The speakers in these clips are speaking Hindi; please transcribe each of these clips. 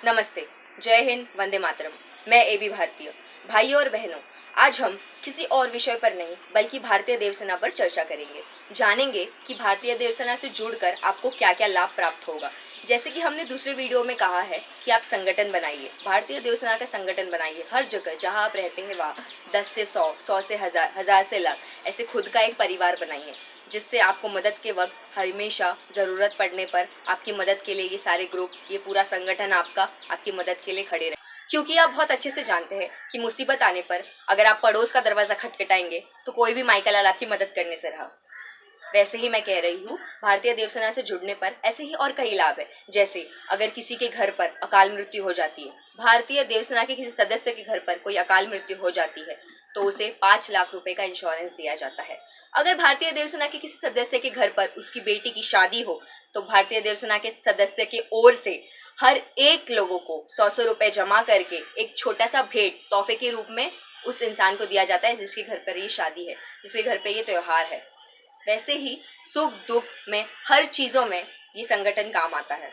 नमस्ते, जय हिंद, वंदे मातरम। मैं एबी भारतीय। भाइयों और बहनों, आज हम किसी और विषय पर नहीं बल्कि भारतीय देवसेना पर चर्चा करेंगे। जानेंगे कि भारतीय देवसेना से जुड़कर आपको क्या क्या लाभ प्राप्त होगा। जैसे कि हमने दूसरे वीडियो में कहा है कि आप संगठन बनाइए, भारतीय देवसेना का संगठन बनाइए। हर जगह जहां आप रहते हैं वहाँ 10 से 100, 100 से 1000, 1000 से लाख, ऐसे खुद का एक परिवार बनाइए, जिससे आपको मदद के वक्त हमेशा ज़रूरत पड़ने पर आपकी मदद के लिए ये सारे ग्रुप, ये पूरा संगठन आपकी मदद के लिए खड़े रहे। क्योंकि आप बहुत अच्छे से जानते हैं कि मुसीबत आने पर अगर आप पड़ोस का दरवाज़ा खटखटाएंगे तो कोई भी माइका लाल आपकी मदद करने से रहा। वैसे ही मैं कह रही हूँ, भारतीय देवसेना से जुड़ने पर ऐसे ही और कई लाभ है। जैसे अगर किसी के घर पर अकाल मृत्यु हो जाती है, भारतीय देवसेना के किसी सदस्य के घर पर कोई अकाल मृत्यु हो जाती है तो उसे 5 लाख रुपए का इंश्योरेंस दिया जाता है। अगर भारतीय देवसेना के किसी सदस्य के घर पर उसकी बेटी की शादी हो तो भारतीय देवसेना के सदस्य के ओर से हर एक लोगों को 100 रुपए जमा करके एक छोटा सा भेंट तोहफे के रूप में उस इंसान को दिया जाता है जिसके घर पर ये शादी है, जिसके घर पे ये त्योहार है। वैसे ही सुख दुख में हर चीज़ों में ये संगठन काम आता है।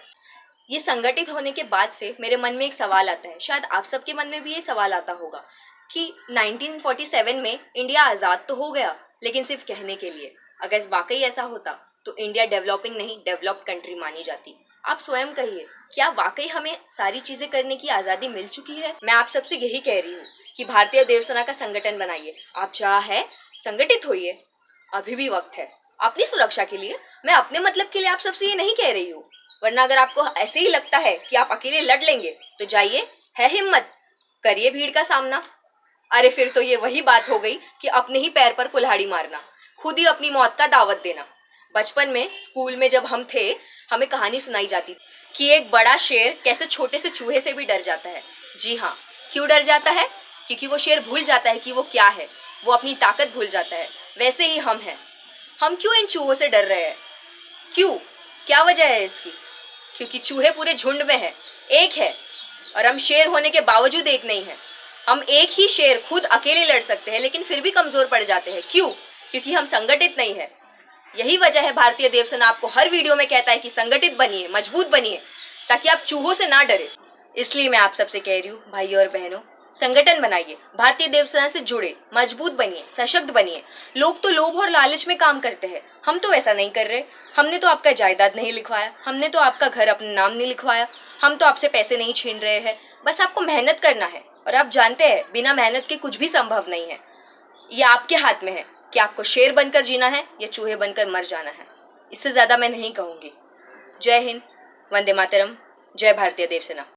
ये संगठित होने के बाद से मेरे मन में एक सवाल आता है, शायद आप सबके मन में भी ये सवाल आता होगा कि 1947 में इंडिया आज़ाद तो हो गया, लेकिन सिर्फ कहने के लिए। अगर वाकई ऐसा होता तो इंडिया डेवलपिंग नहीं डेवलप्ड कंट्री मानी जाती। आप स्वयं कहिए, क्या वाकई हमें सारी चीज़ें करने की आज़ादी मिल चुकी है? मैं आप सबसे यही कह रही हूँ कि भारतीय देवसेना का संगठन बनाइए। आप चाहे संगठित होइए, अभी भी वक्त है अपनी सुरक्षा के लिए। मैं अपने मतलब के लिए आप सबसे ये नहीं कह रही हूँ, वरना अगर आपको ऐसे ही लगता है कि आप अकेले लड़ लेंगे तो जाइए, है हिम्मत, करिए भीड़ का सामना। अरे फिर तो ये वही बात हो गई कि अपने ही पैर पर कुल्हाड़ी मारना, खुद ही अपनी मौत का दावत देना। बचपन में स्कूल में जब हम थे, हमें कहानी सुनाई जाती थी कि एक बड़ा शेर कैसे छोटे से चूहे से भी डर जाता है। जी हाँ, क्यों डर जाता है? क्योंकि वो शेर भूल जाता है कि वो क्या है, वो अपनी ताकत भूल जाता है। वैसे ही हम हैं। हम क्यों इन चूहों से डर रहे हैं? क्यों? क्या वजह है इसकी? क्योंकि चूहे पूरे झुंड में है, एक है, और हम शेर होने के बावजूद एक नहीं है। हम एक ही शेर खुद अकेले लड़ सकते हैं, लेकिन फिर भी कमजोर पड़ जाते हैं। क्यों? क्योंकि हम संगठित नहीं है। यही वजह है भारतीय देवसेना आपको हर वीडियो में कहता है कि संगठित बनिए, मजबूत बनिए, ताकि आप चूहों से ना डरे। इसलिए मैं आप सबसे कह रही हूँ, भाइयों और बहनों, संगठन बनाइए, भारतीय देवसेना से जुड़े, मजबूत बनिए, सशक्त बनिए। लोग तो लोभ और लालच में काम करते हैं, हम तो ऐसा नहीं कर रहे। हमने तो आपका जायदाद नहीं लिखवाया, हमने तो आपका घर अपने नाम नहीं लिखवाया, हम तो आपसे पैसे नहीं छीन रहे हैं। बस आपको मेहनत करना है, और आप जानते हैं बिना मेहनत के कुछ भी संभव नहीं है। ये आपके हाथ में है कि आपको शेर बनकर जीना है या चूहे बनकर मर जाना है। इससे ज्यादा मैं नहीं कहूँगी। जय हिंद, वंदे मातरम, जय भारतीय देवसेना।